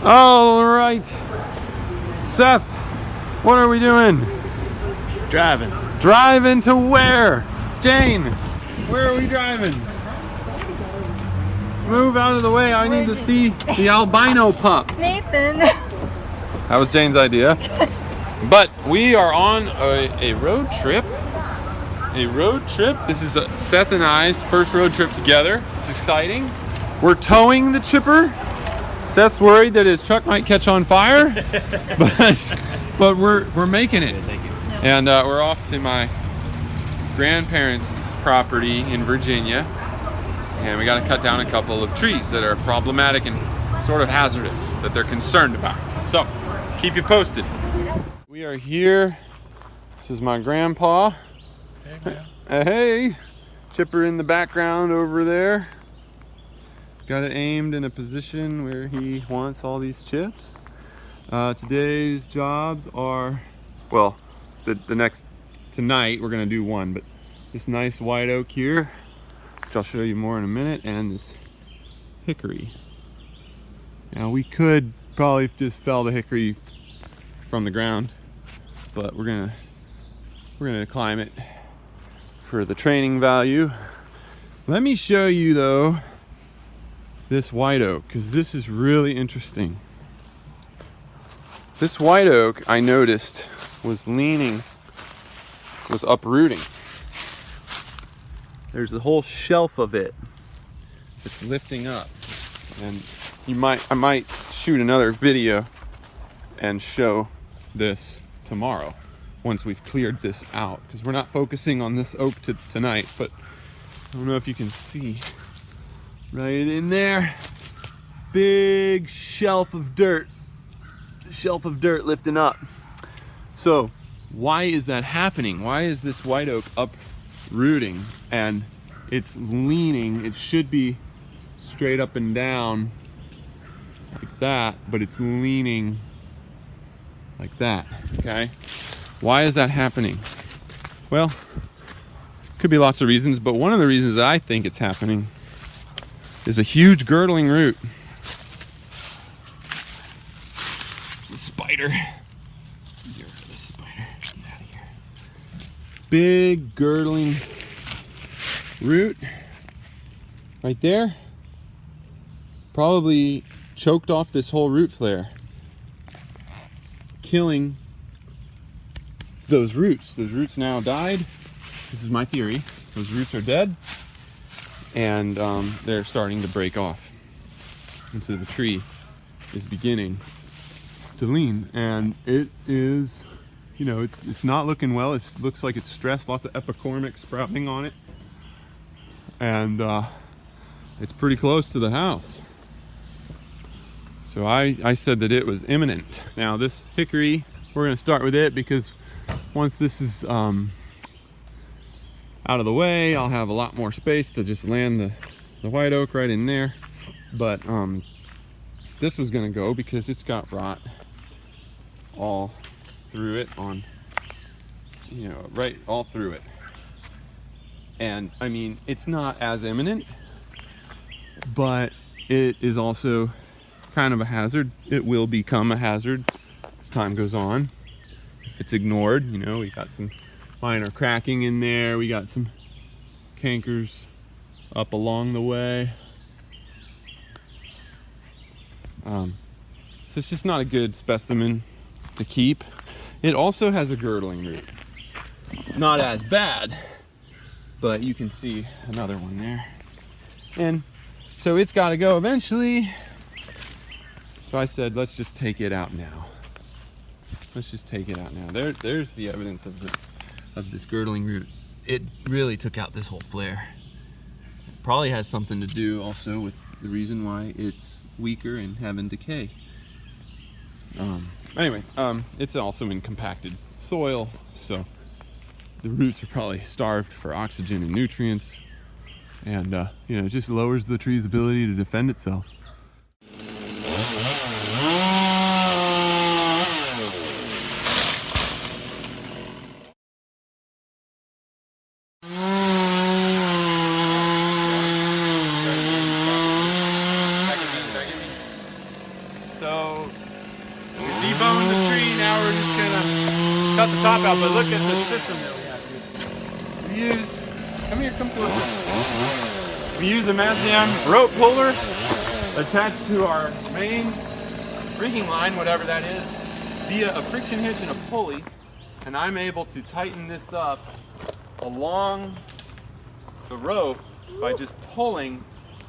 All right, Seth, what are we doing? Driving. Driving to where? Jane, where are we driving? Move out of the way. I need to see the albino pup. Nathan. That was Jane's idea. But we are on a road trip. A road trip. This is Seth and I's first road trip together. It's exciting. We're towing the chipper. Seth's worried that his truck might catch on fire, but we're making it. And we're off to my grandparents' property in Virginia, and we got to cut down a couple of trees that are problematic and sort of hazardous that they're concerned about. So keep you posted. We are here. This is my grandpa. Hey, Hey, chipper in the background over there. Got it aimed in a position where he wants all these chips. Today's jobs are, well, tonight we're gonna do one, but this nice white oak here, which I'll show you more in a minute, and this hickory. Now we could probably just fell the hickory from the ground, but we're gonna climb it for the training value. Let me show you though this white oak, because this is really interesting. This white oak, I noticed, was uprooting. There's a whole shelf of it that's lifting up, and I might shoot another video and show this tomorrow once we've cleared this out, because we're not focusing on this oak tonight, but I don't know if you can see right in there, big shelf of dirt lifting up. So why is that happening? Why is this white oak uprooting? And it's leaning. It should be straight up and down like that, but it's leaning like that. Okay, why is that happening? Well, could be lots of reasons, but one of the reasons that I think it's happening is a huge girdling root. There's a spider. Get rid of this spider. Get out of here. Big girdling root right there. Probably choked off this whole root flare, killing those roots. Those roots now died. This is my theory. Those roots are dead, and they're starting to break off, and so the tree is beginning to lean, and it is, it's not looking well. It looks like it's stressed. Lots of epicormic sprouting on it, and it's pretty close to the house. So I said that it was imminent. Now this hickory, we're going to start with it, because once this is out of the way, I'll have a lot more space to just land the white oak right in there. But this was gonna go because it's got rot all through it, right all through it. And I mean, it's not as imminent, but it is also kind of a hazard. It will become a hazard as time goes on if it's ignored. We got some minor cracking in there. We got some cankers up along the way. So it's just not a good specimen to keep. It also has a girdling root. Not as bad, but you can see another one there. And so it's got to go eventually. So I said, let's just take it out now. Let's just take it out now. There's the evidence of this girdling root. It really took out this whole flare. It probably has something to do also with the reason why it's weaker and having decay. Anyway, it's also in compacted soil, so the roots are probably starved for oxygen and nutrients, and it just lowers the tree's ability to defend itself. So we deboned the tree, now we're just gonna cut the top out, but look at the system that we have here. We use, come here, come closer. We use a Mazdam rope puller attached to our main rigging line, whatever that is, via a friction hitch and a pulley, and I'm able to tighten this up along the rope by just pulling,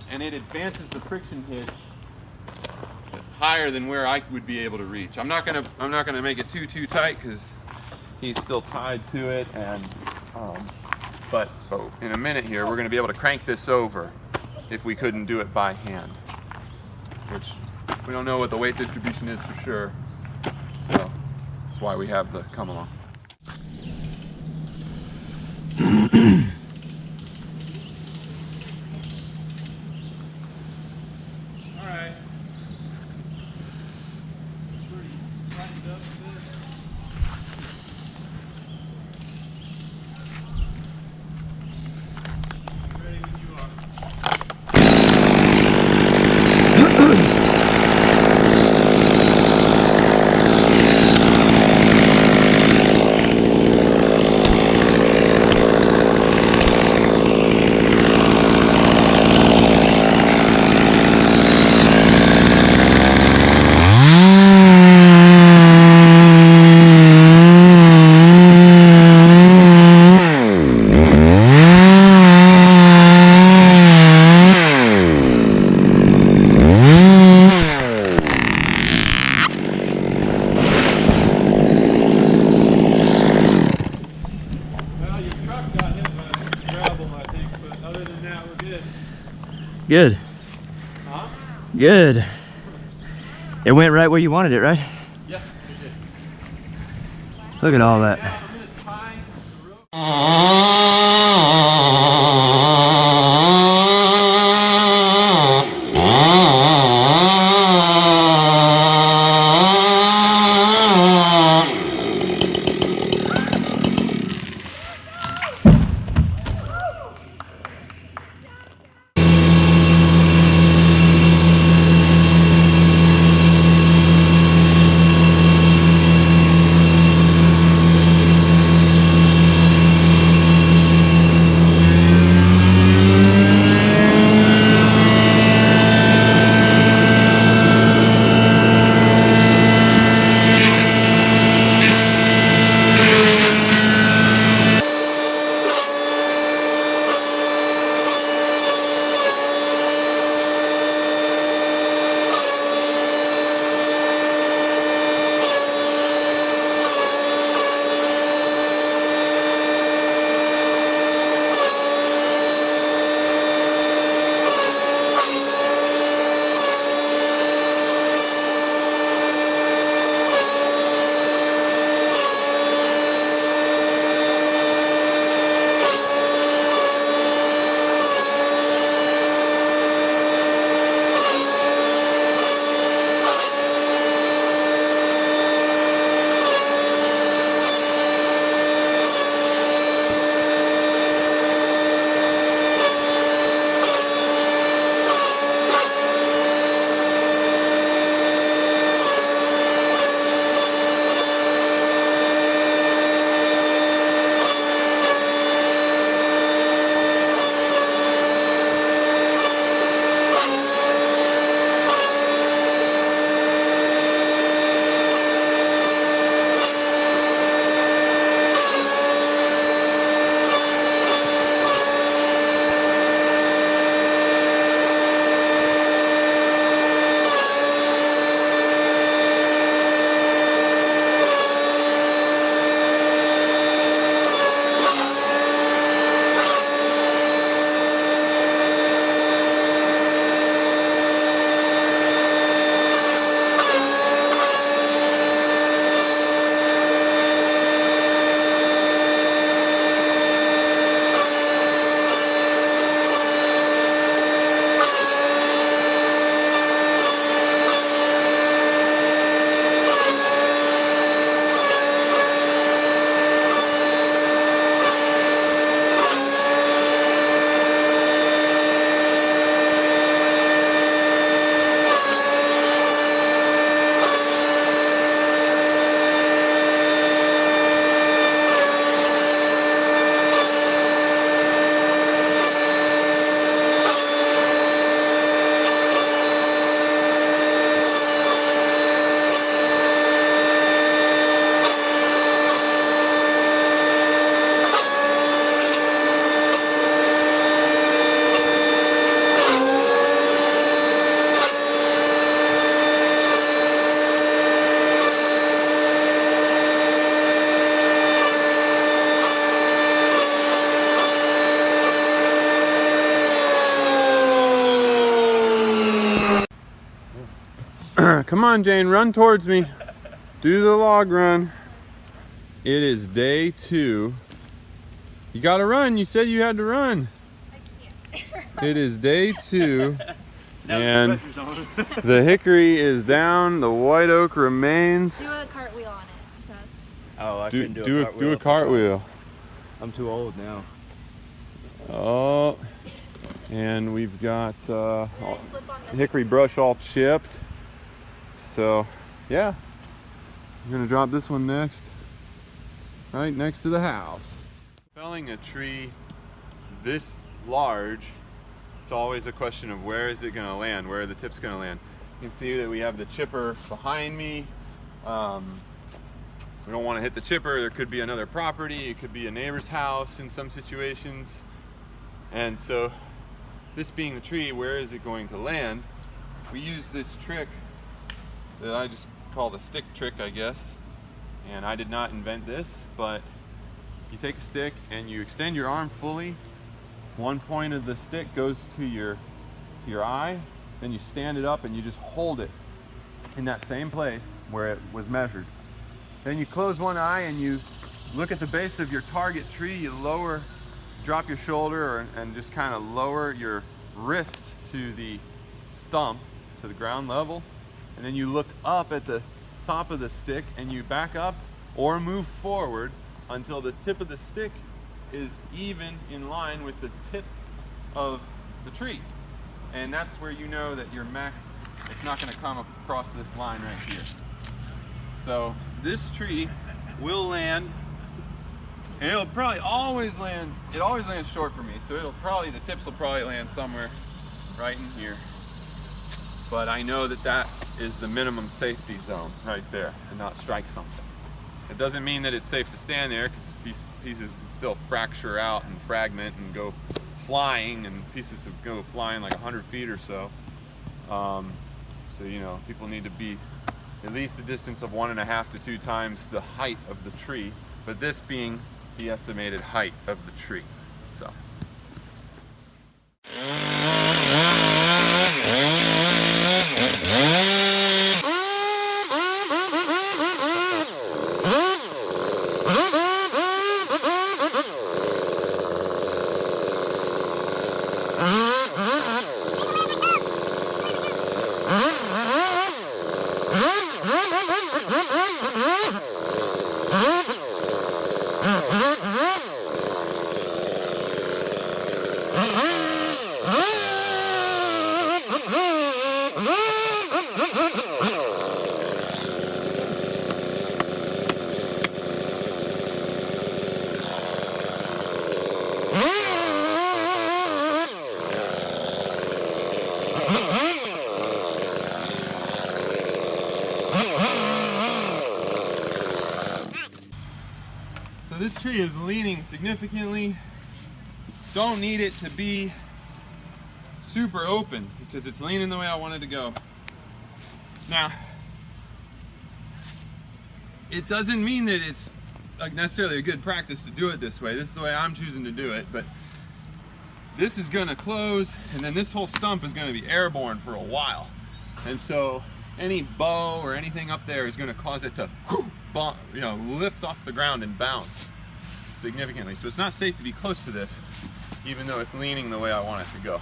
and it advances the friction hitch higher than where I would be able to reach. I'm not gonna make it too tight because he's still tied to it, and but in a minute here we're gonna be able to crank this over if we couldn't do it by hand, which we don't know what the weight distribution is for sure. So that's why we have the come along. Good. Huh? Good. It went right where you wanted it, right? Yeah, it did. Look at all that. Now I'm gonna tie the rope. Come on, Jane, run towards me. Do the log run. It is day 2. You gotta run. You said you had to run. I can't. It is day 2. And the hickory is down. The white oak remains. Do a cartwheel on it, Seth. Oh, I Do couldn't do a cartwheel. do a cartwheel. I'm too old now. Oh, and we've got hickory brush all chipped. So, yeah, I'm gonna drop this one next, right next to the house. Felling a tree this large, it's always a question of where is it gonna land, where are the tips gonna land. You can see that we have the chipper behind me. We don't want to hit the chipper. There could be another property, it could be a neighbor's house in some situations. And so, this being the tree, where is it going to land? We use this trick that I just call the stick trick, I guess. And I did not invent this, but you take a stick and you extend your arm fully. One point of the stick goes to your eye, then you stand it up and you just hold it in that same place where it was measured. Then you close one eye and you look at the base of your target tree. You drop your shoulder and just kind of lower your wrist to the stump, to the ground level. And then you look up at the top of the stick and you back up or move forward until the tip of the stick is even in line with the tip of the tree. And that's where you know that your max, it's not going to come across this line right here. So this tree will land, and it'll probably always land, it always lands short for me, so the tips will probably land somewhere right in here. But I know that that is the minimum safety zone right there, and not strike something. It doesn't mean that it's safe to stand there, because pieces still fracture out and fragment and go flying, and pieces will go flying like 100 feet or so. So, you know, people need to be at least a distance of 1.5 to 2 times the height of the tree, but this being the estimated height of the tree. So. So this tree is leaning significantly. Don't need it to be super open because it's leaning the way I want it to go. Now, it doesn't mean that it's like necessarily a good practice to do it this way. This is the way I'm choosing to do it, but this is gonna close and then this whole stump is gonna be airborne for a while. And so any bow or anything up there is gonna cause it to lift off the ground and bounce significantly. So it's not safe to be close to this, even though it's leaning the way I want it to go.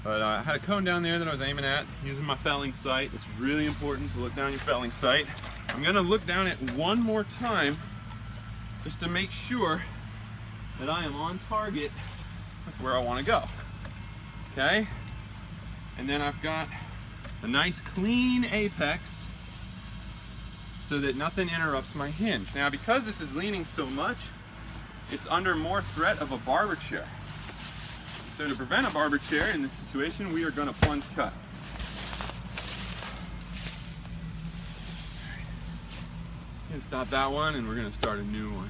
But I had a cone down there that I was aiming at using my felling sight. It's really important to look down your felling sight. I'm gonna look down it one more time just to make sure that I am on target with where I want to go. Okay? And then I've got a nice clean apex so that nothing interrupts my hinge. Now, because this is leaning so much, it's under more threat of a barber chair. So to prevent a barber chair in this situation, we are going to plunge cut. Gonna stop that one and we're going to start a new one.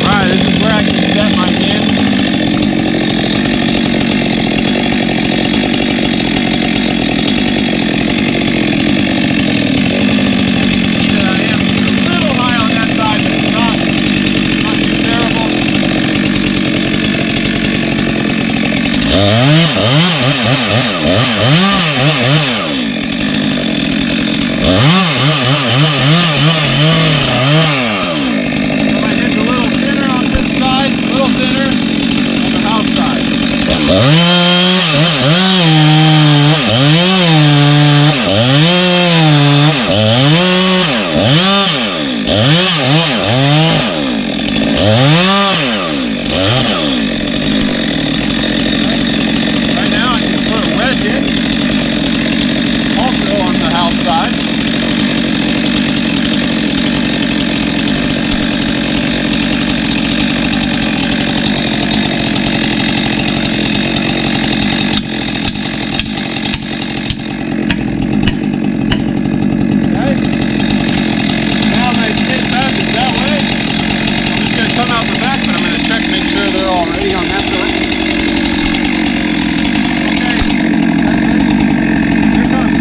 Alright, this is where I can My head's a little thinner on this side, a little thinner on the house side. Right now I can put a wedge in, also on the house side. Come out the back, but I'm going to check, make sure they're all ready on that side. Okay, here it comes.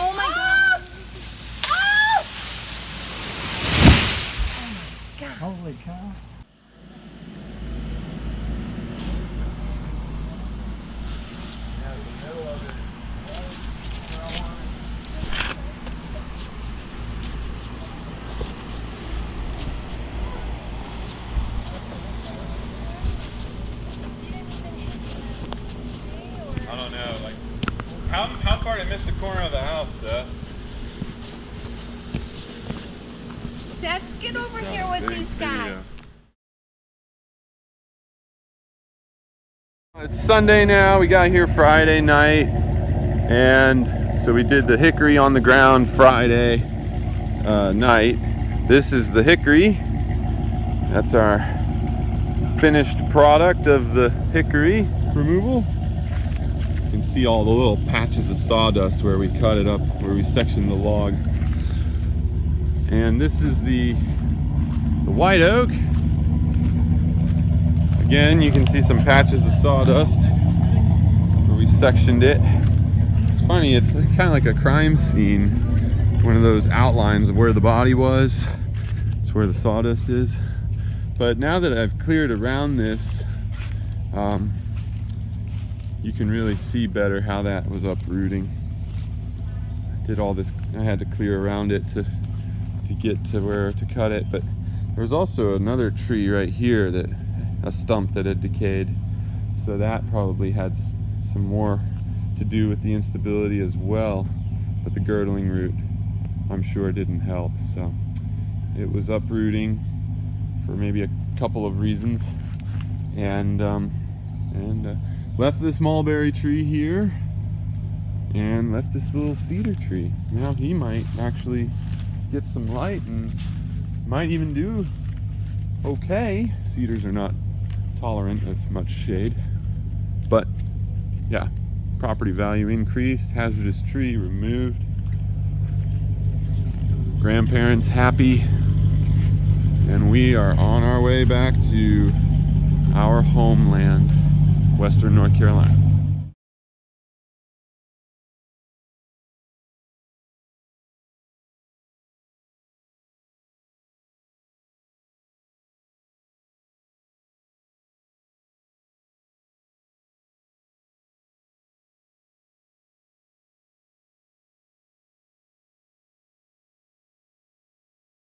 Oh my god! Holy cow. I don't know, like, how far did I miss the corner of the house, Seth? Seth, get over here with these guys. It's Sunday now, we got here Friday night, and so we did the hickory on the ground Friday night. This is the hickory. That's our finished product of the hickory removal. You can see all the little patches of sawdust where we cut it up, where we sectioned the log. And this is the white oak. Again, you can see some patches of sawdust where we sectioned it. It's funny, it's kind of like a crime scene. One of those outlines of where the body was. It's where the sawdust is. But now that I've cleared around this, you can really see better how that was uprooting. I did all this, I had to clear around it to get to where to cut it, but there was also another tree right here, that a stump that had decayed, so that probably had some more to do with the instability as well. But the girdling root, I'm sure, didn't help. So it was uprooting for maybe a couple of reasons, and left this mulberry tree here and left this little cedar tree. Now he might actually get some light and might even do okay. Cedars are not tolerant of much shade, but yeah, property value increased, hazardous tree removed, grandparents happy, and we are on our way back to our homeland, Western North Carolina.